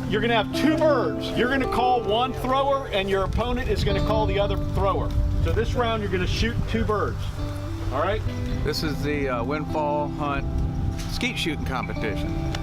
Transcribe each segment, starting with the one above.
You're gonna have two birds. You're gonna call one thrower and your opponent is gonna call the other thrower. So this round you're gonna shoot two birds. All right? This is the Windfall hunt skeet shooting competition.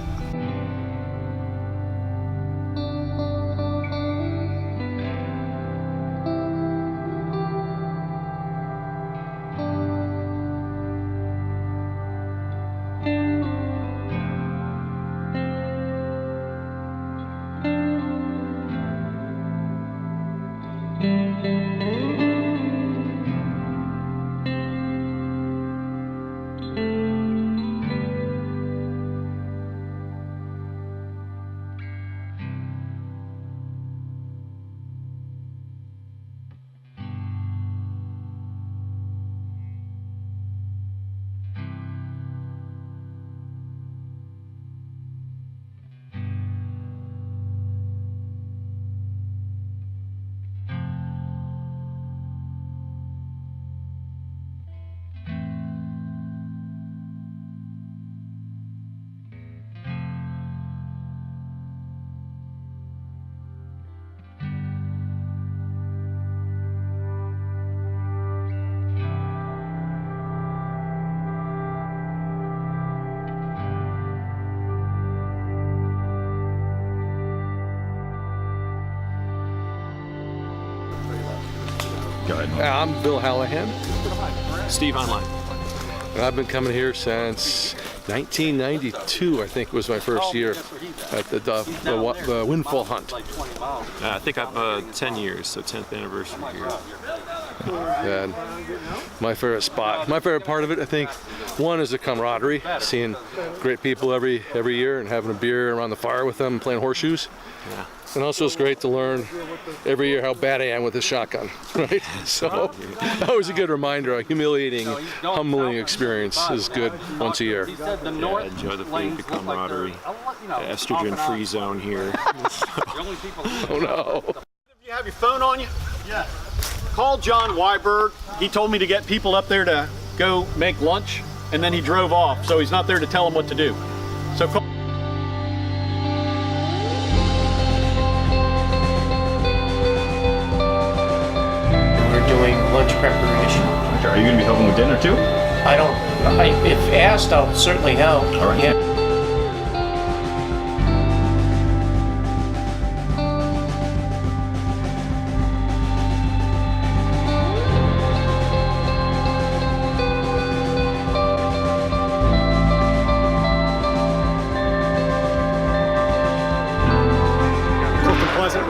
Go ahead. I'm Bill Hallahan. Steve Online. And I've been coming here since 1992, I think was my first year at the Windfall hunt. I think I've 10 years, so 10th anniversary here. And my favorite spot, my favorite part of it, I think, one is the camaraderie, seeing great people every year and having a beer around the fire with them, playing horseshoes. Yeah. And also it's great to learn every year how bad I am with this shotgun, right? So always a good reminder, a humiliating, humbling experience is good once a year. Yeah, enjoy the food, the camaraderie, the estrogen-free zone here. Oh no. You have your phone on you? Yeah. Call John Weiberg. He told me to get people up there to go make lunch, and then he drove off, so he's not there to tell them what to do. So call. We're doing lunch preparation. Are you going to be helping with dinner too? If asked, I'll certainly help. All right. Yeah.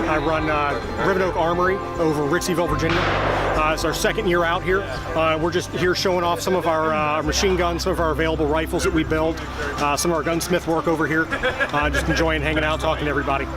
I run Rivenoak Armoury over Ritzieville, Virginia. It's our second year out here. We're just here showing off some of our machine guns, some of our available rifles that we build, some of our gunsmith work over here. Just enjoying hanging out, talking to everybody.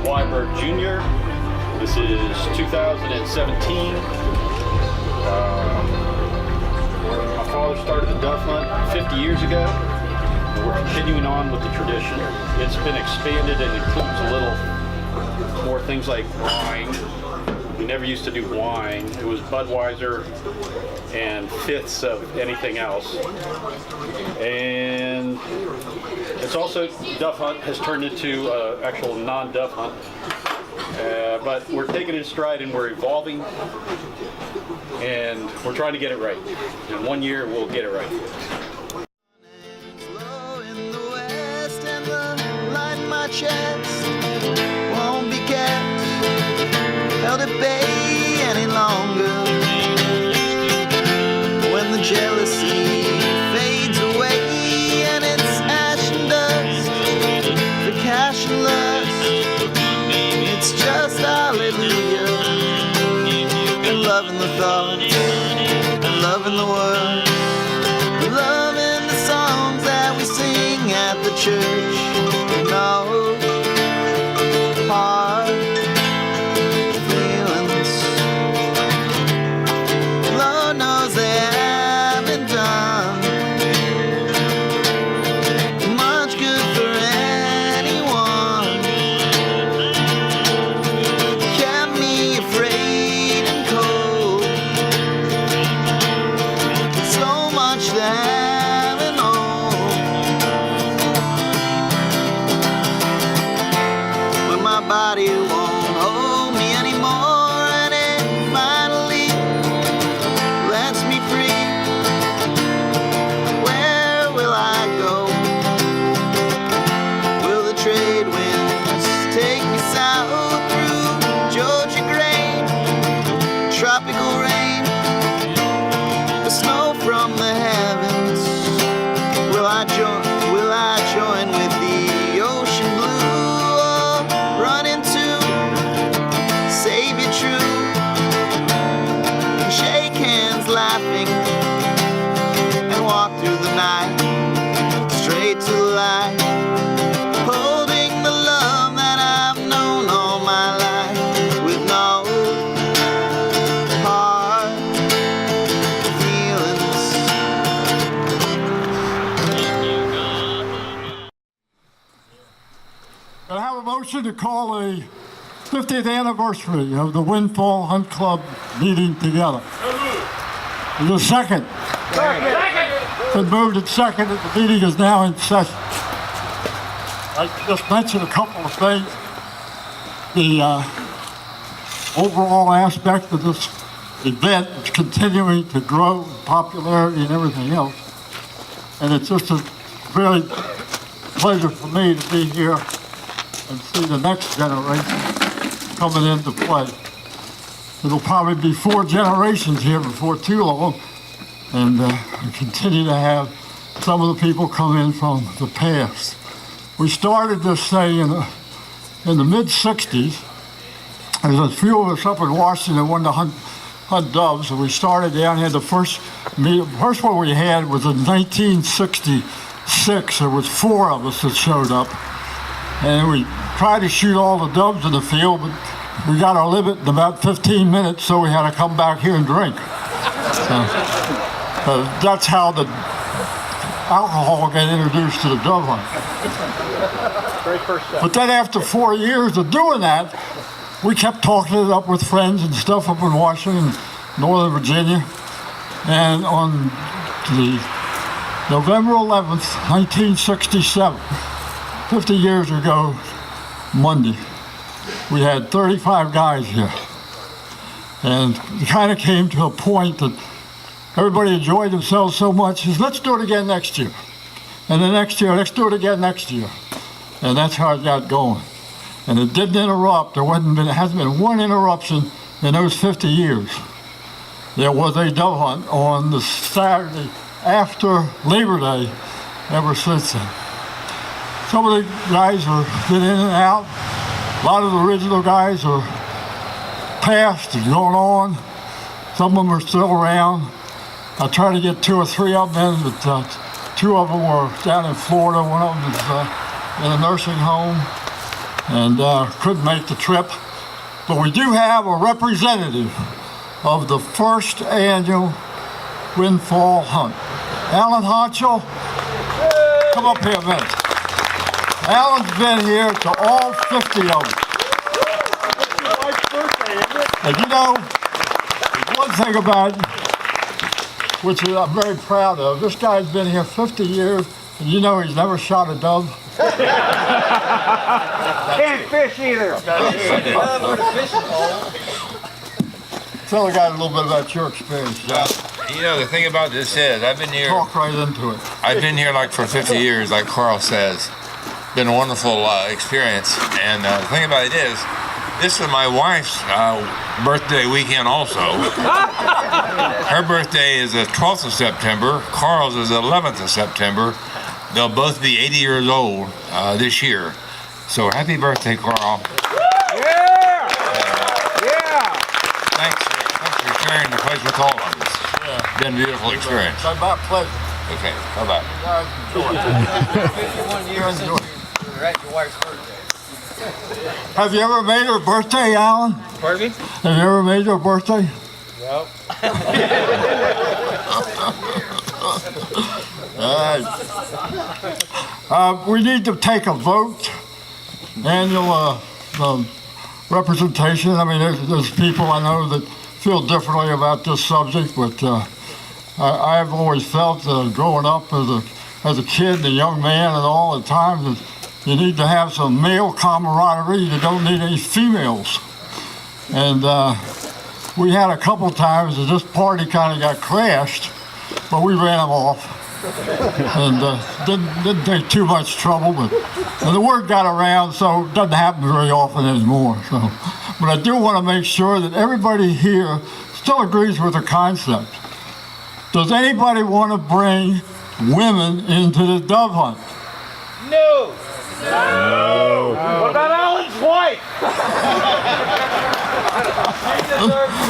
Weiberg Jr. This is 2017. My father started the dove hunt 50 years ago. And we're continuing on with the tradition. It's been expanded and includes a little more things like wine. We never used to do wine. It was Budweiser and fifths of anything else. And It's also, dove hunt has turned into actual non-dove hunt. But we're taking it in stride and we're evolving, and we're trying to get it right. In 1 year, we'll get it right. Low in the west and the light in my chest won't be kept held at bay any longer. When the jealousy fades away and it's ash and dust for cash and lust, it's just hallelujah. And loving the thoughts and loving the words, loving the songs that we sing at the church. No hard feelings. Lord knows they haven't done much good for anyone. Kept me afraid and cold. So much that I know. When my body won't hold me anymore and it finally lets me free, where will I go? Will the trade winds take me south through Georgia grain, tropical rain, the snow from the heavens? Will I join with the ocean blue, or run into Savior true and shake hands laughing and walk through the night straight to the light, holding the love that I've known all my life with no hard feelings. I have a motion to call a 50th anniversary of the Windfall Hunt Club meeting together. Is there a second? Second. Been moved and seconded. The meeting is now in session. I just mentioned a couple of things. The overall aspect of this event is continuing to grow in popularity and everything else. And it's just a really pleasure for me to be here and see the next generation coming into play. It'll probably be 4 generations here before too long, and we continue to have some of the people come in from the past. We started this thing in the mid-'60s. There's a few of us up in Washington wanted to hunt doves, and we started down here. The first one we had was in 1966. There was 4 of us that showed up, and we tried to shoot all the doves in the field, but we got our limit in about 15 minutes, so we had to come back here and drink. That's how the alcohol got introduced to the dove hunt. But then after 4 years of doing that, we kept talking it up with friends and stuff up in Washington, Northern Virginia, and on the November 11th, 1967, 50 years ago, Monday, we had 35 guys here. And it kind of came to a point that everybody enjoyed themselves so much, is let's do it again next year. And the next year, let's do it again next year. And that's how it got going. And it didn't interrupt. There hasn't been one interruption in those 50 years. There was a dove hunt on the Saturday after Labor Day ever since then. Some of the guys have been in and out. A lot of the original guys are passed and going on. Some of them are still around. I tried to get 2 or 3 of them in, but 2 of them were down in Florida. One of them is in a nursing home and couldn't make the trip. But we do have a representative of the first annual Windfall Hunt. Alan Honchel, come up here a minute. Alan's been here to all 50 of them. And you know, one thing about it, which I'm very proud of, this guy's been here 50 years, You know he's never shot a dove. Can't fish either. Tell the guy a little bit about your experience, Jack. You know, the thing about this is, I've been here. Talk right into it. I've been here like for 50 years, like Carl says. Been a wonderful experience. And the thing about it is, this is my wife's birthday weekend also. Her birthday is the 12th of September. Carl's is the 11th of September. They'll both be 80 years old this year. So happy birthday, Carl. Yeah! Yeah! Thanks for sharing the place with all of us. Been a beautiful experience. It's about pleasure. Okay, bye-bye. Guys, enjoy it. 51 years Enjoy it. you're at your wife's birthday. Have you ever made her birthday, Alan? Pardon me? Have you ever made her birthday? No. All right. We need to take a vote. Annual representation. I mean, there's people I know that feel differently about this subject, but I've always felt growing up as a kid and a young man and all the time that you need to have some male camaraderie. You don't need any females. And we had a couple times that this party kind of got crashed, but we ran them off. And didn't take too much trouble, but and the word got around, so it doesn't happen very often anymore. So, but I do want to make sure that everybody here still agrees with the concept. Does anybody want to bring women into the dove hunt? No! No! What about Alan's wife?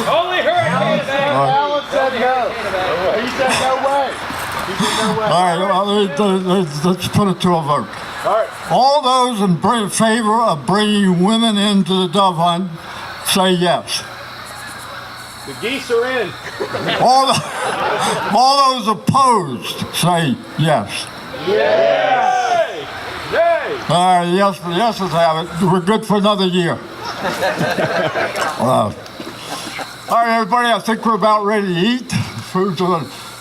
Only her can say. Alan said no. He said no way. All right, let's put it to a vote. All right. All those in favor of bringing women into the dove hunt, say yes. The geese are in. All those opposed, say yes. Yay! Yay! All right, yeses have it. We're good for another year. All right, everybody, I think we're about ready to eat. Food's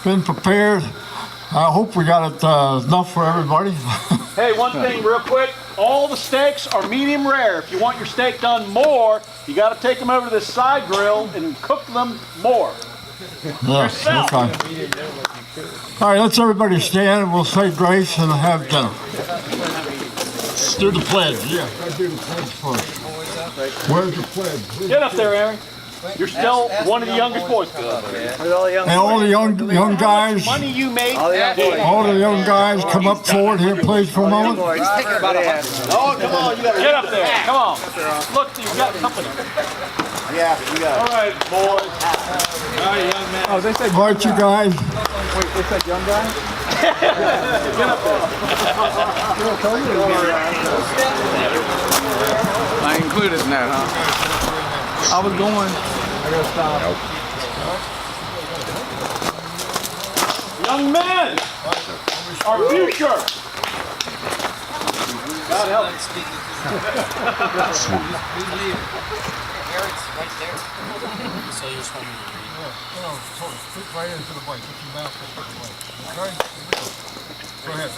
been prepared. I hope we got it enough for everybody. Hey, one thing real quick. All the steaks are medium rare. If you want your steak done more, you got to take them over to this side grill and cook them more. Yeah, okay. All right, let's everybody stand and we'll say grace and have dinner. Let's do the pledge. Yeah, gotta do the pledge first. Where's the pledge? Get up there, Aaron. You're still one of the youngest boys. And all the young guys, Money you made. all the young guys, come up forward here, please, for a moment. Oh, come on, you gotta get up there. Come on. Look, you got company. Yeah, you got it. All right, boys. All right, young man. Oh, they said All right, you guys. wait, they said young guy? Get up there. I included in that, huh? I was going. I gotta stop. Young men, our future. God help us. Eric's right there. So you just want me to read? Speak right into the mic. Put your mouth up the mic. Okay? Go ahead.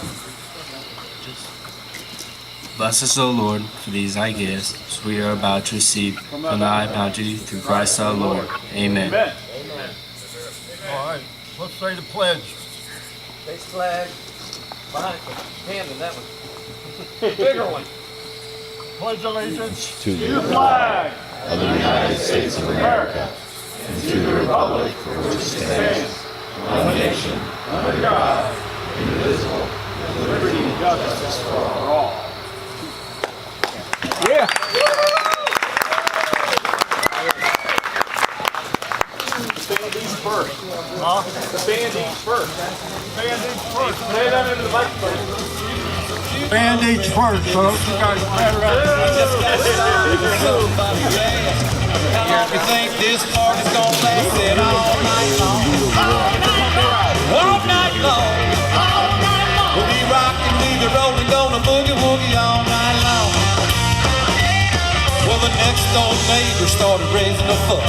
Bless us, O Lord, for these thy gifts, which we are about to receive from thy bounty through Christ our Lord. Amen. Amen. All right, let's say the pledge. Face flag. Behind hand in that one. Bigger one. Pledge allegiance To the flag of the United States of America and to the republic for which it stands, one nation, under God, indivisible, with liberty and justice for all. Yeah. Bandies first. Huh? The bandies first. Bandies first. Say that into the microphone. Band-Aids first, so you guys stand around. You think this party's gonna last it all night long? All night long. We'll be rocking, we'll be rolling, gonna boogie woogie all night long. Well, the next door neighbor started raising a fuss.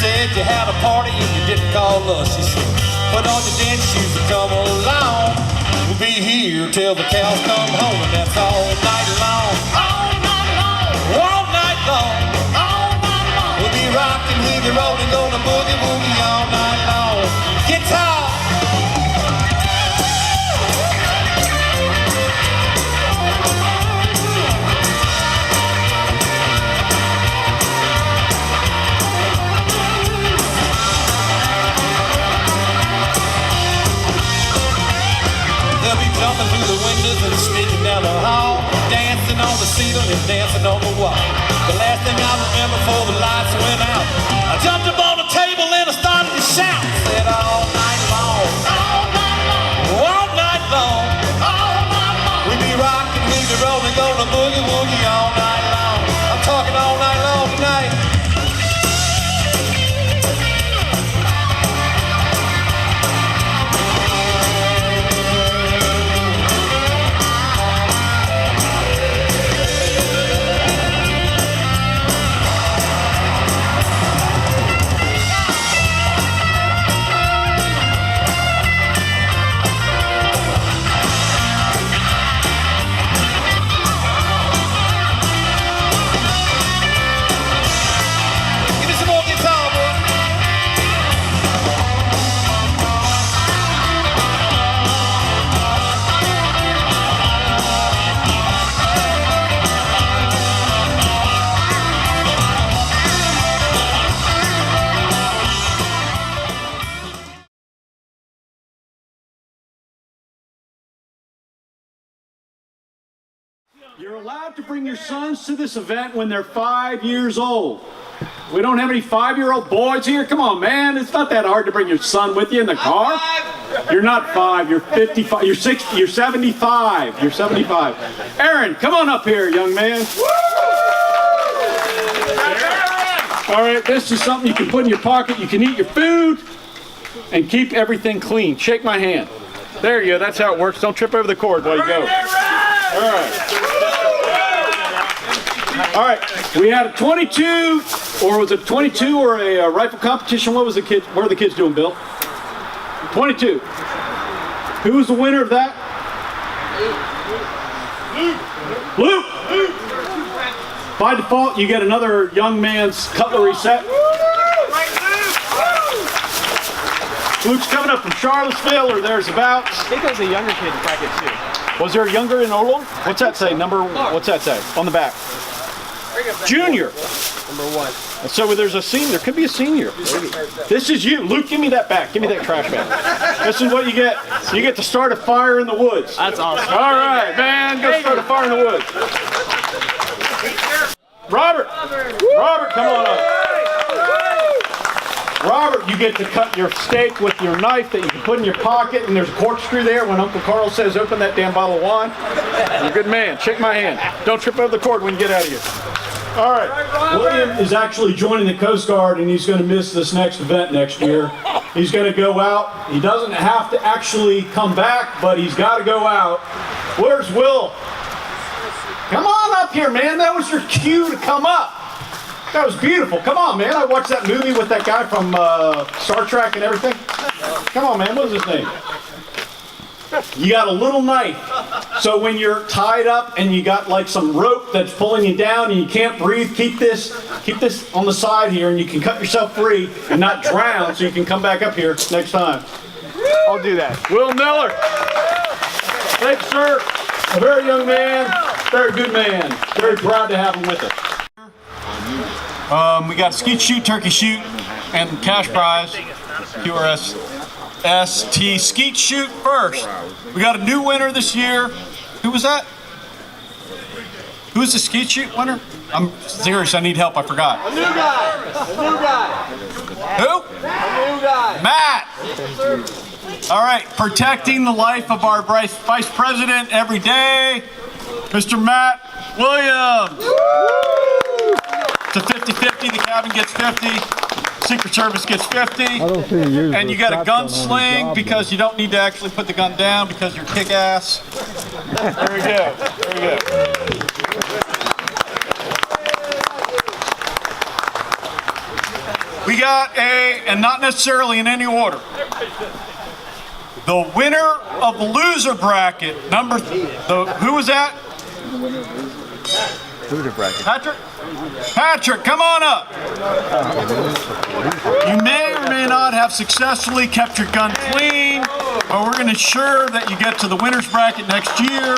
Said you had a party and you didn't call us. She said, put on your dance shoes and come along. We'll be here till the cows come home, and that's all night long. All night long. All night long. All night long. We'll be rocking, we'll be rolling, gonna boogie woogie all night long. Guitar. They'll be jumping through the windows and sneaking down the hall, dancing on the ceiling and dancing on the wall. The last thing I remember before the lights went out, I jumped up on the table and I started to shout. Said all night long, all night long, all night long, all night long. We be rocking, we be rolling, gonna boogie woogie all night long. I'm talking all night long tonight. You're allowed to bring your sons to this event when they're 5 years old. We don't have any 5-year-old boys here. Come on, man. It's not that hard to bring your son with you in the car. You're not 5. You're 55. You're 60. You're 75. You're 75. Aaron, come on up here, young man. All right, this is something you can put in your pocket. You can eat your food and keep everything clean. Shake my hand. There you go. That's how it works. Don't trip over the cord while you go. All right. All right. We had a 22, or was it 22 or a rifle competition? What was the kids? What are the kids doing, Bill? 22. Who was the winner of that? Luke. By default, you get another young man's cutlery set. Luke's coming up from Charlottesville or thereabouts. I think there was a younger kid in bracket too. Was there a younger in Orland? What's that say? What's that say on the back? Junior. Number 1. So there's a senior. There could be a senior. This is you. Luke, give me that back. Give me that trash bag. This is what you get. You get to start a fire in the woods. That's awesome. All right, man. Go start a fire in the woods. Robert. Robert, come on up. Robert, you get to cut your steak with your knife that you can put in your pocket, and there's a corkscrew there. When Uncle Carl says, open that damn bottle of wine, you're a good man. Shake my hand. Don't trip over the cord when you get out of here. All right. William is actually joining the Coast Guard, and he's going to miss this next event next year. He's going to go out. He doesn't have to actually come back, but he's got to go out. Where's Will? Come on up here, man. That was your cue to come up. That was beautiful. Come on, man. I watched that movie with that guy from Star Trek and everything. Come on, man. What was his name? You got a little knife. So when you're tied up and you got like some rope that's pulling you down and you can't breathe, keep this on the side here and you can cut yourself free and not drown so you can come back up here next time. I'll do that. Will Miller. Thanks, sir. A very young man, very good man. Very proud to have him with us. We got skeet shoot, turkey shoot, and cash prize, QRS ST skeet shoot first. We got a new winner this year. Who was that? Who's the skeet shoot winner? I'm serious, I need help, I forgot. A new guy. A new guy. Who? A new guy. Matt. All right, protecting the life of our vice president every day, Mr. Matt Williams. It's a 50-50, the cabin gets 50, Secret Service gets 50, and you got a gunsling because you don't need to actually put the gun down because you're kick-ass. There we go, there we go. We got and not necessarily in any order, the winner of the loser bracket, who was that? Loser bracket. Patrick? Patrick, come on up. You may or may not have successfully kept your gun clean, but we're going to ensure that you get to the winner's bracket next year.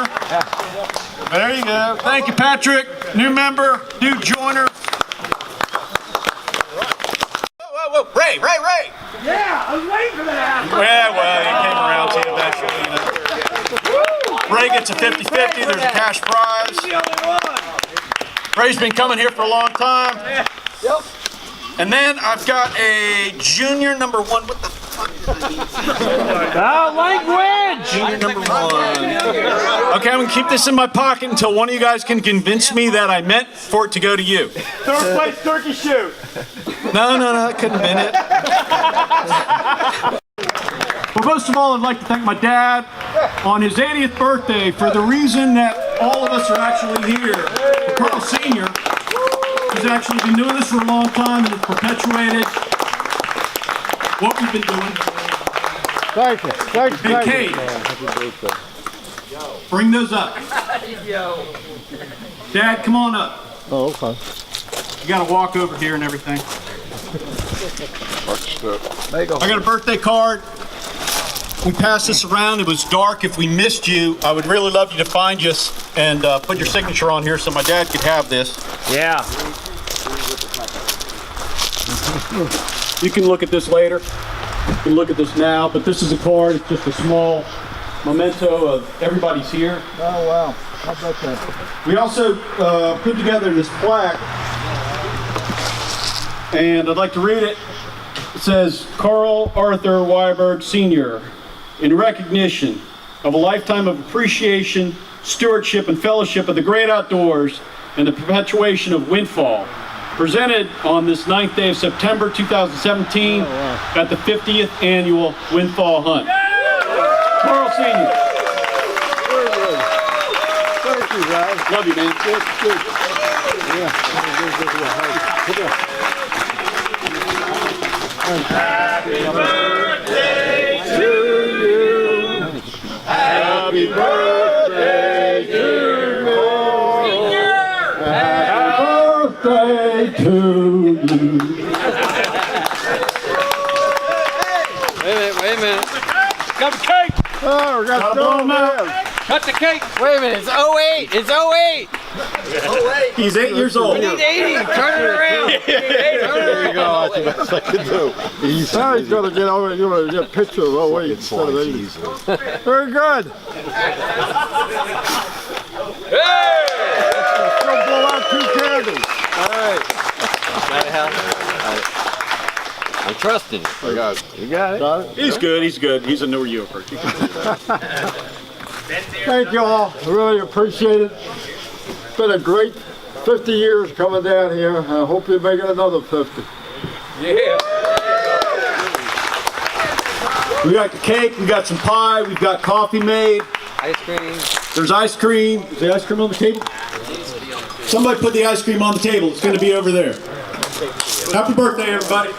There you go. Thank you, Patrick. New member, new joiner. Whoa, Ray. Yeah, I was waiting for that. Well, he came around to you eventually. Ray gets a 50-50. There's a cash prize. Ray's been coming here for a long time. Yep. And then I've got a junior number 1. What the fuck is that? Language! Junior number 1. Okay, I'm going to keep this in my pocket until one of you guys can convince me that I meant for it to go to you. Third place turkey shoot. No, that couldn't have been it. Well, most of all, I'd like to thank my dad on his 80th birthday for the reason that all of us are actually here. Carl Sr. has actually been doing this for a long time and has perpetuated what we've been doing. Thank you. And Kate, bring those up. Dad, come on up. Oh, okay. You got to walk over here and everything. There you go. I got a birthday card. We passed this around. It was dark. If we missed you, I would really love you to find us and put your signature on here so my dad could have this. Yeah. You can look at this later. You can look at this now, but this is a card. It's just a small memento of everybody's here. Oh, wow. How about that? We also put together this plaque, and I'd like to read it. It says, Carl Arthur Weiberg Sr., in recognition of a lifetime of appreciation, stewardship, and fellowship of the great outdoors and the perpetuation of Windfall, presented on this 9th day of September 2017 at the 50th annual Windfall Hunt. Carl Sr. Very good. Thank you, guys. Love you, man. Good. Yeah. Happy birthday to you. Happy birthday, dear Carl. Happy birthday to you. Wait a minute. Got the cake. Oh, we got to throw them out. Cut the cake. Wait a minute. It's 08. It's 08. He's 8 years old. We need 80. Turn it around. There you go. That's the best I can do. Now he's going to get over and get a picture of 08 instead of 80. Very good. Hey! Let's go blow out 2 candles. All right. Got it, Hal? I'm trusting you. You got it. He's good. He's a newer Yorker. Thank you all. I really appreciate it. It's been a great 50 years coming down here. I hope you make it another 50. Yeah. We got the cake, we got some pie, we've got coffee made. Ice cream. There's ice cream. Is the ice cream on the table? Somebody put the ice cream on the table. It's going to be over there. Happy birthday, everybody.